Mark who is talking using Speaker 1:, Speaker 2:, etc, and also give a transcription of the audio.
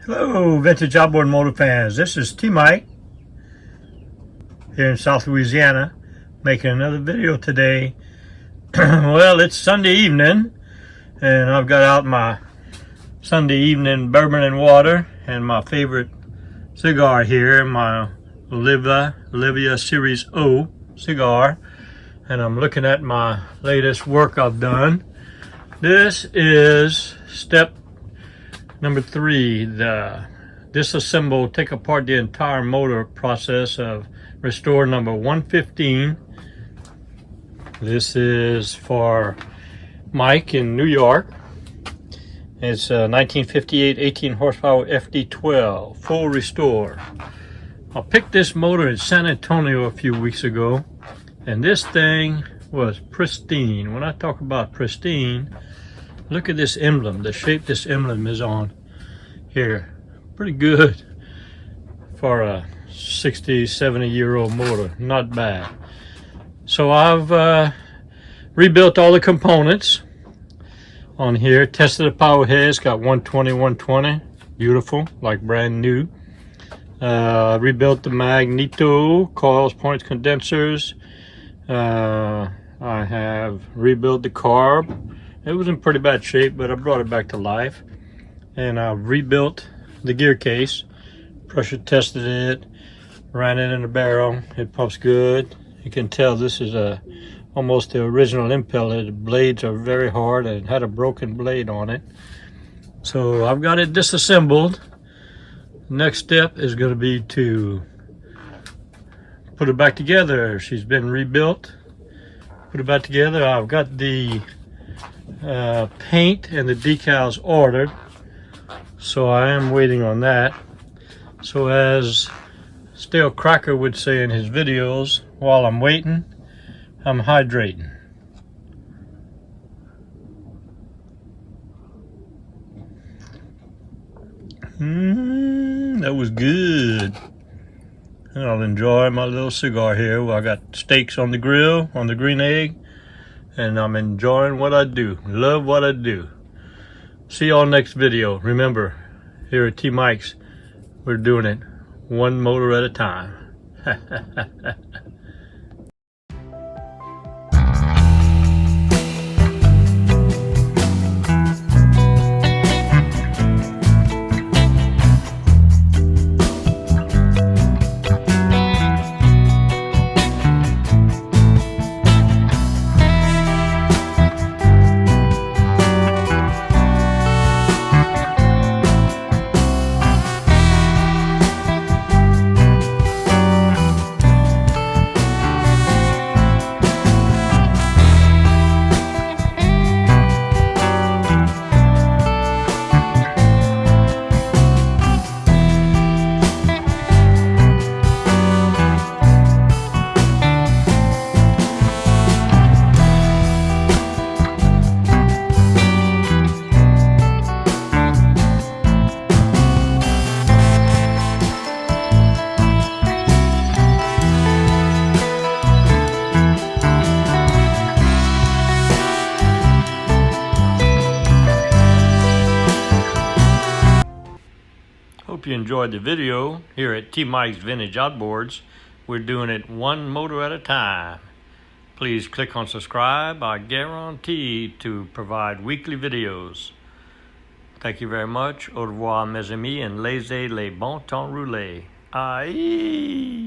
Speaker 1: Hello, vintage outboard motor fans. This is T-Mike here in South Louisiana, making another video today. Well, it's Sunday evening, and I've got out my Sunday evening bourbon and water and my favorite cigar here, my Olivia Series O cigar, and I'm looking at my latest work I've done. This is step number 3, the disassemble, take apart the entire motor process of restore number 115. This is for Mike in New York. It's a 1958 18 horsepower FD-12 full restore. I picked this motor in San Antonio a few weeks ago, and this thing was pristine. When I talk about pristine, look at this emblem, the shape this emblem is on here. Pretty good for a 60, 70-year-old motor, not bad. So I've rebuilt all the components on here, tested the power heads, got 120, 120, beautiful, like brand new. Rebuilt the magneto, coils, points, condensers. I have rebuilt the carb. It was in pretty bad shape, but I brought it back to life. And I rebuilt the gear case, pressure tested it, ran it in the barrel. It pumps good. You can tell this is almost the original impeller. The blades are very hard and had a broken blade on it. So I've got it disassembled. Next step is going to be to put it back together. She's been rebuilt. Put it back together. I've got the paint and the decals ordered, so I am waiting on that. So as Stale Cracker would say in his videos, while I'm waiting, I'm hydrating. That was good. And I'll enjoy my little cigar here. Well, I got steaks on the grill, on the green egg, and I'm enjoying what I do. Love what I do. See y'all next video. Remember, here at T-Mike's, we're doing it one motor at a time. Hope you enjoyed the video. Here at T-Mike's Vintage Outboards, we're doing it one motor at a time. Please click on subscribe. I guarantee to provide weekly videos. Thank you very much. Au revoir, mes amis, and laissez les bon temps rouler. Aïe!